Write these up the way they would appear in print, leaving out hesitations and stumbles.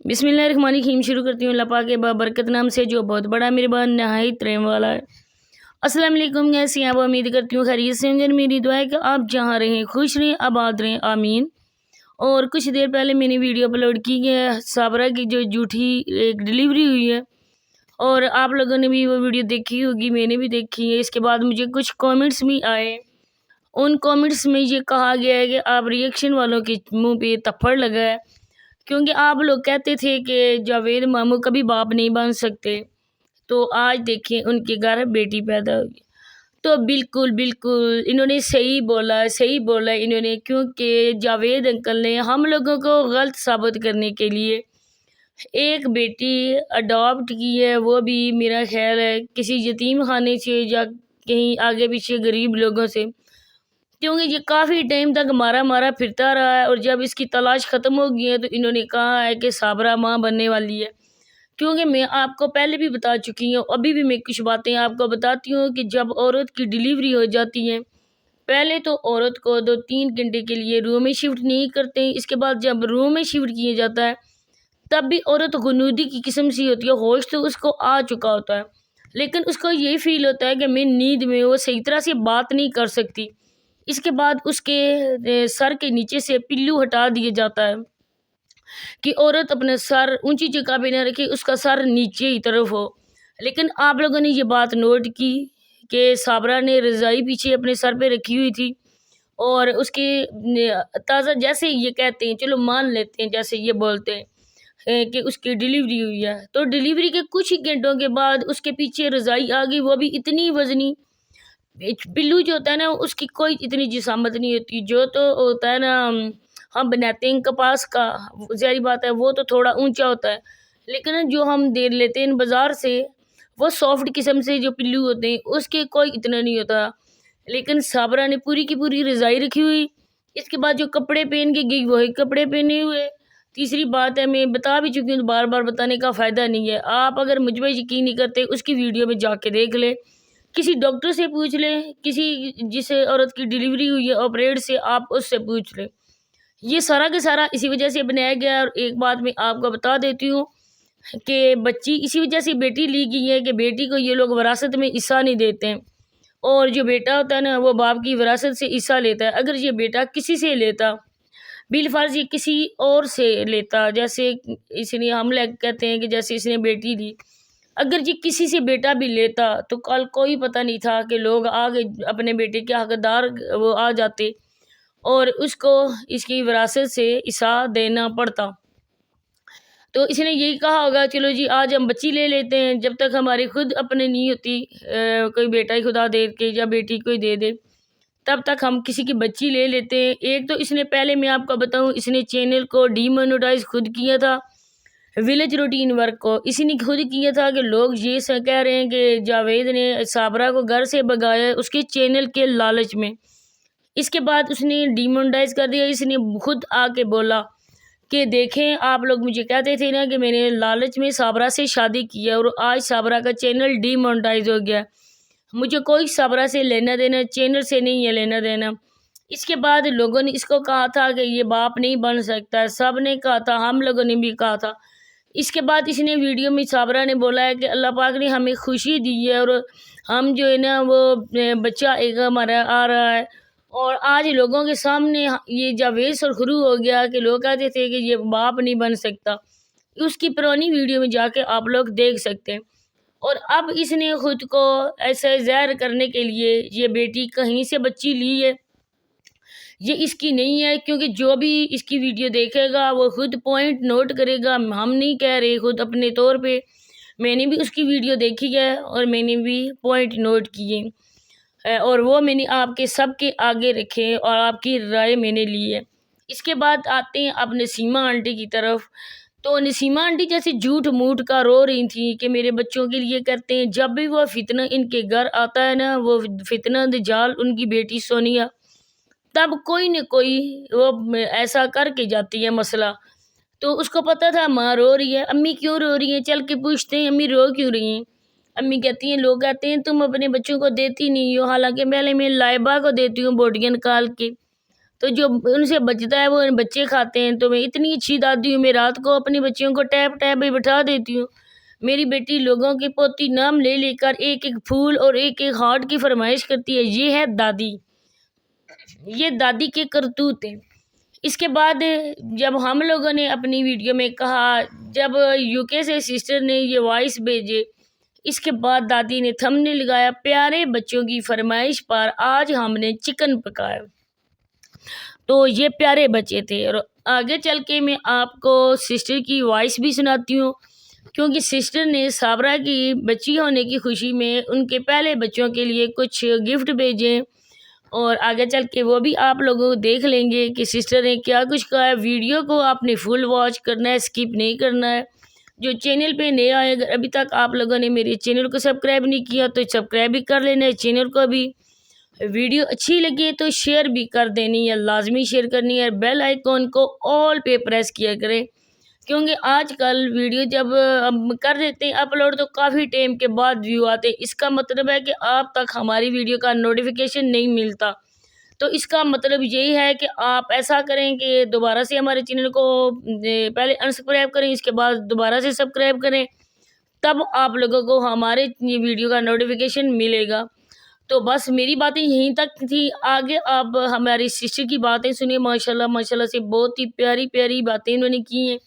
बिस्मिल्लाहिर्रहमानिर्रहीम। शुरू करती हूँ अल्लाह पाक के बाबरकत नाम से जो बहुत बड़ा मेहरबान नहायत रहम वाला है। अस्सलाम वालेकुम। कैसी हैं आप? उम्मीद करती हूँ खैरियत से होंगे। मेरी दुआ है कि आप जहाँ रहें खुश रहें, आबाद रहें, आमीन। और कुछ देर पहले मैंने वीडियो अपलोड की है साबरा की जो झूठी एक डिलीवरी हुई है, और आप लोगों ने भी वो वीडियो देखी होगी, मैंने भी देखी है। इसके बाद मुझे कुछ कमेंट्स भी आए। उन कमेंट्स में ये कहा गया है कि आप रिएक्शन वालों के मुंह पे थप्पड़ लगा है, क्योंकि आप लोग कहते थे कि जावेद मामू कभी बाप नहीं बन सकते। तो आज देखें उनके घर बेटी पैदा हुई। तो बिल्कुल बिल्कुल इन्होंने सही बोला इन्होंने, क्योंकि जावेद अंकल ने हम लोगों को गलत साबित करने के लिए एक बेटी अडॉप्ट की है, वो भी मेरा ख्याल है किसी यतीम खाने से या कहीं आगे पीछे गरीब लोगों से, क्योंकि ये काफ़ी टाइम तक मारा मारा फिरता रहा है। और जब इसकी तलाश ख़त्म हो गई है तो इन्होंने कहा है कि साबरा माँ बनने वाली है। क्योंकि मैं आपको पहले भी बता चुकी हूँ, अभी भी मैं कुछ बातें आपको बताती हूँ कि जब औरत की डिलीवरी हो जाती है, पहले तो औरत को 2-3 घंटे के लिए रूम में शिफ्ट नहीं करते। इसके बाद जब रूम में शिफ्ट किया जाता है तब भी औरत गुनूदी की किस्म सी होती है, होश तो उसको आ चुका होता है, लेकिन उसको यही फील होता है कि मैं नींद में वो सही तरह से बात नहीं कर सकती। इसके बाद उसके सर के नीचे से पिल्लू हटा दिया जाता है कि औरत अपने सर ऊंची जगह पे न रखे, उसका सर नीचे ही तरफ हो। लेकिन आप लोगों ने ये बात नोट की कि साबरा ने रज़ाई पीछे अपने सर पे रखी हुई थी, और उसके ताज़ा जैसे ये कहते हैं, चलो मान लेते हैं, जैसे ये बोलते हैं कि उसकी डिलीवरी हुई है, तो डिलीवरी के कुछ ही घंटों के बाद उसके पीछे रज़ाई आ गई, वो भी इतनी वजनी। पिल्लू जो होता है ना, उसकी कोई इतनी जिसामत नहीं होती। जो तो होता है ना, हम बनाते हैं कपास का, ज़ाहिर बात है वो तो थोड़ा ऊंचा होता है, लेकिन जो हम दे लेते हैं बाज़ार से, वो सॉफ्ट किस्म से जो पिल्लू होते हैं उसके कोई इतना नहीं होता। लेकिन साबरा ने पूरी की पूरी रज़ाई रखी हुई, इसके बाद जो कपड़े पहन के गई वही कपड़े पहने हुए। तीसरी बात है, मैं बता भी चुकी हूँ तो बार बार बताने का फ़ायदा नहीं है। आप अगर मुझ पर यकीन नहीं करते, उसकी वीडियो में जाके देख ले, किसी डॉक्टर से पूछ लें, किसी जिस औरत की डिलीवरी हुई है ऑपरेट से, आप उससे पूछ लें। ये सारा का सारा इसी वजह से बनाया गया है। और एक बात मैं आपको बता देती हूँ कि बच्ची इसी वजह से बेटी ली गई है कि बेटी को ये लोग विरासत में हिस्सा नहीं देते हैं, और जो बेटा होता है ना वो बाप की विरासत से हिस्सा लेता है। अगर ये बेटा किसी से लेता, बिलफर्ज ये किसी और से लेता, जैसे इसने हम लोग कहते हैं कि जैसे इसने बेटी ली, अगर ये किसी से बेटा भी लेता तो कल कोई पता नहीं था कि लोग आगे अपने बेटे के हकदार वो आ जाते और उसको इसकी विरासत से हिस्सा देना पड़ता। तो इसने यही कहा होगा, चलो जी आज हम बच्ची ले लेते हैं, जब तक हमारी खुद अपने नहीं होती, कोई बेटा ही खुदा दे के या बेटी को ही दे दे, तब तक हम किसी की बच्ची ले लेते हैं। एक तो इसने पहले मैं आपको बताऊं, इसने चैनल को डीमोनेटाइज खुद किया था, विलेज रूटीन वर्क को इसने खुद किया था कि लोग ये कह रहे हैं कि जावेद ने साबरा को घर से भगाया उसके चैनल के लालच में। इसके बाद उसने डीमोनेटाइज कर दिया। इसने खुद आके बोला कि देखें, आप लोग मुझे कहते थे ना कि मैंने लालच में साबरा से शादी की है, और आज साबरा का चैनल डीमोनेटाइज हो गया। मुझे कोई साबरा से लेना देना, चैनल से नहीं है लेना देना। इसके बाद लोगों ने इसको कहा था कि ये बाप नहीं बन सकता, सब ने कहा था, हम लोगों ने भी कहा था। इसके बाद इसने वीडियो में साबरा ने बोला है कि अल्लाह पाक ने हमें खुशी दी है, और हम जो है ना वो बच्चा एक हमारा आ रहा है। और आज लोगों के सामने ये जावेद सुरखरू हो गया कि लोग कहते थे कि ये बाप नहीं बन सकता। उसकी पुरानी वीडियो में जाके आप लोग देख सकते हैं। और अब इसने खुद को ऐसे ज़ाहिर करने के लिए ये बेटी कहीं से बच्ची ली है, ये इसकी नहीं है, क्योंकि जो भी इसकी वीडियो देखेगा वो खुद पॉइंट नोट करेगा। हम नहीं कह रहे, खुद अपने तौर पे मैंने भी उसकी वीडियो देखी है और मैंने भी पॉइंट नोट किए, और वो मैंने आपके सबके आगे रखे और आपकी राय मैंने ली है। इसके बाद आते हैं अब नसीमा आंटी की तरफ। तो नसीमा आंटी जैसे झूठ मूठ का रो रही थी कि मेरे बच्चों के लिए करते हैं। जब भी वो फितना इनके घर आता है ना, वो फितना दजाल उनकी बेटी सोनिया, तब कोई न कोई वो ऐसा करके जाती है मसला। तो उसको पता था माँ रो रही है, अम्मी क्यों रो रही है, चल के पूछते हैं अम्मी रो क्यों रही हैं। अम्मी कहती हैं, लोग कहते हैं तुम अपने बच्चों को देती नहीं हो, हालांकि पहले मैं लाइबा को देती हूँ बोटियाँ निकाल के। تو جو ان سے بچتا ہے وہ بچے کھاتے ہیں۔ تو میں اتنی اچھی دادی ہوں، میں رات کو اپنی بچیوں کو ٹیپ ٹیپ پہ بٹھا دیتی ہوں۔ میری بیٹی لوگوں کی پوتی نام لے لے کر ایک ایک پھول اور ایک ایک ہارٹ کی فرمائش کرتی ہے۔ یہ ہے دادی، یہ دادی کے کرتوت ہیں۔ اس کے بعد جب ہم لوگوں نے اپنی ویڈیو میں کہا، جب UK سے سسٹر نے یہ وائس بھیجے، اس کے بعد دادی نے تھم نے لگایا پیارے بچوں کی فرمائش پر آج ہم نے چکن پکایا۔ تو یہ پیارے بچے تھے۔ اور آگے چل کے میں آپ کو سسٹر کی وائس بھی سناتی ہوں، کیونکہ سسٹر نے صابرہ کی بچی ہونے کی خوشی میں ان کے پہلے بچوں کے لیے کچھ گفٹ بھیجے، اور آگے چل کے وہ بھی آپ لوگوں کو دیکھ لیں گے کہ سسٹر نے کیا کچھ کہا ہے۔ ویڈیو کو آپ نے فل واچ کرنا ہے، اسکپ نہیں کرنا ہے۔ جو چینل پہ نیا آئے، اگر ابھی تک آپ لوگوں نے میرے چینل کو سبسکرائب نہیں کیا تو سبسکرائب بھی کر لینا ہے چینل کو بھی۔ ویڈیو اچھی لگی تو شیئر بھی کر دینی ہے، لازمی شیئر کرنی ہے۔ بیل آئیکن کو آل پہ پریس کیا کریں، کیونکہ آج کل ویڈیو جب ہم کر دیتے ہیں اپلوڈ تو کافی ٹائم کے بعد ویو آتے ہیں۔ اس کا مطلب ہے کہ آپ تک ہماری ویڈیو کا نوٹیفیکیشن نہیں ملتا۔ تو اس کا مطلب یہی ہے کہ آپ ایسا کریں کہ دوبارہ سے ہمارے چینل کو پہلے انسکرائب کریں، اس کے بعد دوبارہ سے سبسکرائب کریں، تب آپ لوگوں کو ہمارے ویڈیو کا نوٹیفیکیشن ملے گا۔ تو بس میری باتیں یہیں تک تھی، آگے آپ ہماری سسٹر کی باتیں سنیں۔ ماشاءاللہ ماشاءاللہ سے بہت ہی پیاری پیاری باتیں انہوں نے کی ہیں،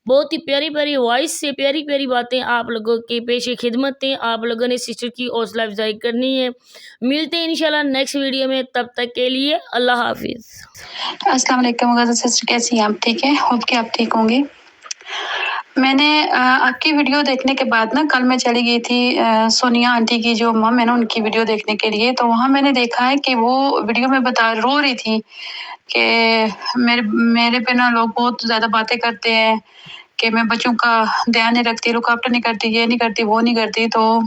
بہت ہی پیاری پیاری وائس سے پیاری پیاری باتیں آپ لوگوں کے پیش خدمت ہیں۔ آپ لوگوں نے سسٹر کی حوصلہ افزائی کرنی ہے۔ ملتے ہیں انشاءاللہ نیکسٹ ویڈیو میں، تب تک کے لیے اللہ حافظ۔ السلام علیکم غزل سسٹر، کیسی ہیں آپ؟ ٹھیک ہے، ہوپ کہ آپ ٹھیک ہوں گے۔ میں نے آپ کی ویڈیو دیکھنے کے بعد نا کل میں چلی گئی تھی سونیا آنٹی کی جو مم ہے نا ان کی ویڈیو دیکھنے کے لیے، تو وہاں میں نے دیکھا ہے کہ وہ ویڈیو میں رو رہی تھی کہ میرے پہ نا لوگ بہت زیادہ باتیں کرتے ہیں کہ میں بچوں کا دھیان نہیں رکھتی، لک آفٹر نہیں کرتی، یہ نہیں کرتی، وہ نہیں کرتی۔ تو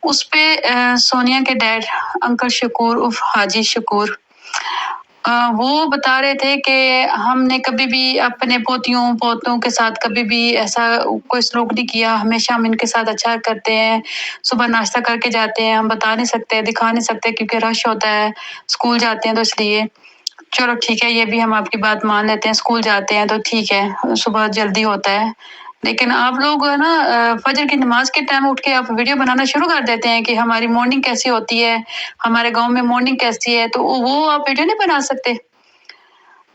اس پہ سونیا کے ڈیڈ انکل شکور عرف حاجی شکور وہ بتا رہے تھے کہ ہم نے کبھی بھی اپنے پوتیوں پوتوں کے ساتھ کبھی بھی ایسا کوئی سلوک نہیں کیا، ہمیشہ ہم ان کے ساتھ اچھا کرتے ہیں، صبح ناشتہ کر کے جاتے ہیں، ہم بتا نہیں سکتے، دکھا نہیں سکتے کیونکہ رش ہوتا ہے، اسکول جاتے ہیں تو اس لیے چلو ٹھیک ہے، یہ بھی ہم آپ کی بات مان لیتے ہیں، اسکول جاتے ہیں تو ٹھیک ہے، صبح جلدی ہوتا ہے۔ لیکن آپ لوگ ہے نا فجر کی نماز کے ٹائم اٹھ کے آپ ویڈیو بنانا شروع کر دیتے ہیں کہ ہماری مارننگ کیسی ہوتی ہے، ہمارے گاؤں میں مارننگ کیسی ہے، تو وہ آپ ویڈیو نہیں بنا سکتے۔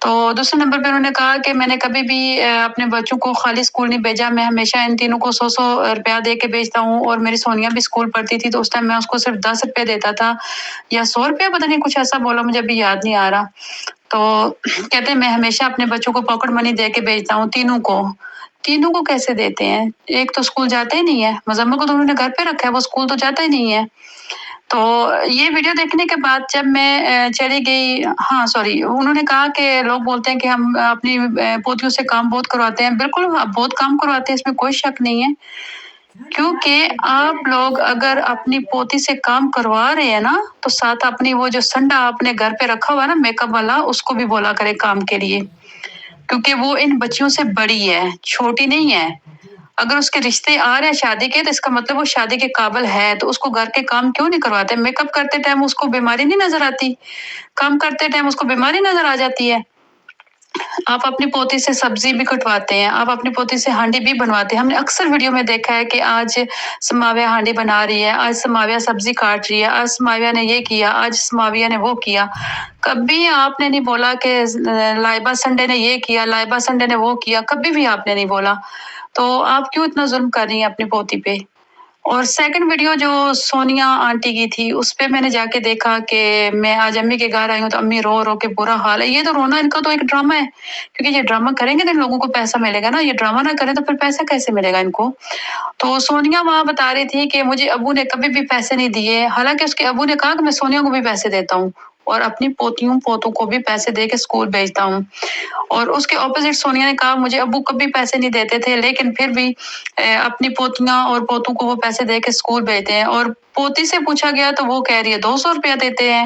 تو دوسرے نمبر پہ انہوں نے کہا کہ میں نے کبھی بھی اپنے بچوں کو خالی اسکول نہیں بھیجا، میں ہمیشہ ان تینوں کو 100 روپیہ دے کے بھیجتا ہوں، اور میری سونیا بھی اسکول پڑھتی تھی تو اس ٹائم میں اس کو صرف 10 روپے دیتا تھا یا 100 روپیہ، پتہ نہیں کچھ ایسا بولا، مجھے ابھی یاد نہیں آ رہا۔ تو کہتے ہیں میں ہمیشہ اپنے بچوں کو پاکٹ منی دے کے بھیجتا ہوں، تینوں کو کیسے دیتے ہیں؟ ایک تو اسکول جاتا ہی نہیں ہے، مزمل کو تو انہوں نے گھر پہ رکھا ہے، وہ اسکول تو جاتا ہی نہیں ہے۔ تو یہ ویڈیو دیکھنے کے بعد جب میں چلی گئی، انہوں نے کہا کہ لوگ بولتے ہیں کہ ہم اپنی پوتیوں سے کام بہت کرواتے ہیں، بالکل بہت کام کرواتے ہیں، اس میں کوئی شک نہیں ہے، کیونکہ آپ لوگ اگر اپنی پوتی سے کام کروا رہے ہیں نا تو ساتھ اپنی وہ جو سنڈا اپنے گھر پہ رکھا ہوا نا میک اپ والا، اس کو بھی بولا کرے کام کے لیے، کیونکہ وہ ان بچیوں سے بڑی ہے، چھوٹی نہیں ہے۔ اگر اس کے رشتے آ رہے ہیں شادی کے تو اس کا مطلب وہ شادی کے قابل ہے، تو اس کو گھر کے کام کیوں نہیں کرواتے؟ میک اپ کرتے ٹائم اس کو بیماری نہیں نظر آتی؟ کام کرتے ٹائم اس کو بیماری نظر آ جاتی ہے؟ آپ اپنی پوتی سے سبزی بھی کٹواتے ہیں، آپ اپنی پوتی سے ہانڈی بھی بنواتے ہیں۔ ہم نے اکثر ویڈیو میں دیکھا ہے کہ آج سماویہ ہانڈی بنا رہی ہے، آج سماویہ سبزی کاٹ رہی ہے، آج سماویہ نے یہ کیا، آج سماویہ نے وہ کیا۔ کبھی آپ نے نہیں بولا کہ لائبہ سنڈے نے یہ کیا، لائبہ سنڈے نے وہ کیا، کبھی بھی آپ نے نہیں بولا۔ تو آپ کیوں اتنا ظلم کر رہی ہیں اپنی پوتی پہ؟ اور سیکنڈ ویڈیو جو سونیا آنٹی کی تھی اس پہ میں نے جا کے دیکھا کہ میں آج امی کے گھر آئی ہوں تو امی رو رو کے برا حال ہے۔ یہ تو رونا ان کا تو ایک ڈرامہ ہے، کیونکہ یہ ڈرامہ کریں گے تو ان لوگوں کو پیسہ ملے گا نا، یہ ڈرامہ نہ کریں تو پھر پیسہ کیسے ملے گا ان کو؟ تو سونیا وہاں بتا رہی تھی کہ مجھے ابو نے کبھی بھی پیسے نہیں دیے، حالانکہ اس کے ابو نے کہا کہ میں سونیا کو بھی پیسے دیتا ہوں اور اپنی پوتیوں پوتوں کو بھی پیسے دے کے اسکول بھیجتا ہوں۔ اور اس کے اپوزٹ سونیا نے کہا مجھے ابو کبھی پیسے نہیں دیتے تھے، لیکن پھر بھی اپنی پوتیاں اور پوتوں کو وہ پیسے دے کے اسکول بھیجتے ہیں۔ اور پوتی سے پوچھا گیا تو وہ کہہ رہی ہے 200 روپیہ دیتے ہیں،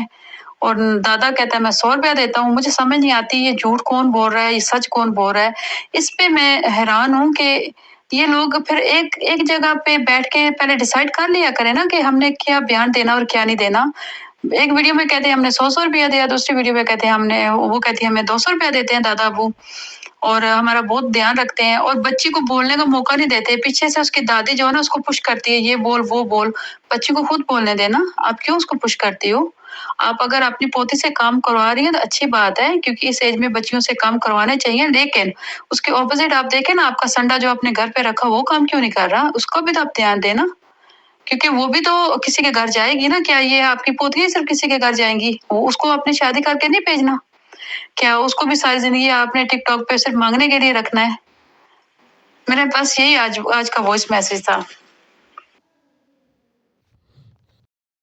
اور دادا کہتا ہے میں 100 روپیہ دیتا ہوں۔ مجھے سمجھ نہیں آتی یہ جھوٹ کون بول رہا ہے، یہ سچ کون بول رہا ہے؟ اس پہ میں حیران ہوں کہ یہ لوگ پھر ایک جگہ پہ بیٹھ کے پہلے ڈیسائیڈ کر لیا کریں نا کہ ہم نے کیا بیان دینا اور کیا نہیں دینا۔ एक वीडियो में कहते हैं हमने 100 रुपया दिया, दूसरी वीडियो में कहते हैं वो कहती है हमें 200 रुपया देते हैं दादा अबू, और हमारा बहुत ध्यान रखते हैं, और बच्ची को बोलने का मौका नहीं देते। पीछे से उसकी दादी जो है ना उसको पुश करती है, ये बोल वो बोल। बच्ची को खुद बोलने देना, आप क्यों उसको पुश करती हो? आप अगर अपनी पोती से काम करवा रही हैं तो अच्छी बात है, क्योंकि इस एज में बच्चियों से काम करवाने चाहिए, लेकिन उसके ऑपोजिट आप देखें ना, आपका संडा जो अपने घर पे रखा वो काम क्यों नहीं कर रहा, उसको भी तो आप ध्यान देना, क्योंकि वो भी तो किसी के घर जाएगी ना। क्या ये आपकी पोती ही सिर्फ किसी के घर जाएंगी? उसको अपनी शादी करके नहीं भेजना? क्या उसको भी सारी जिंदगी आपने टिकटॉक पे सिर्फ मांगने के लिए रखना है? मेरे पास यही आज का वॉइस मैसेज था।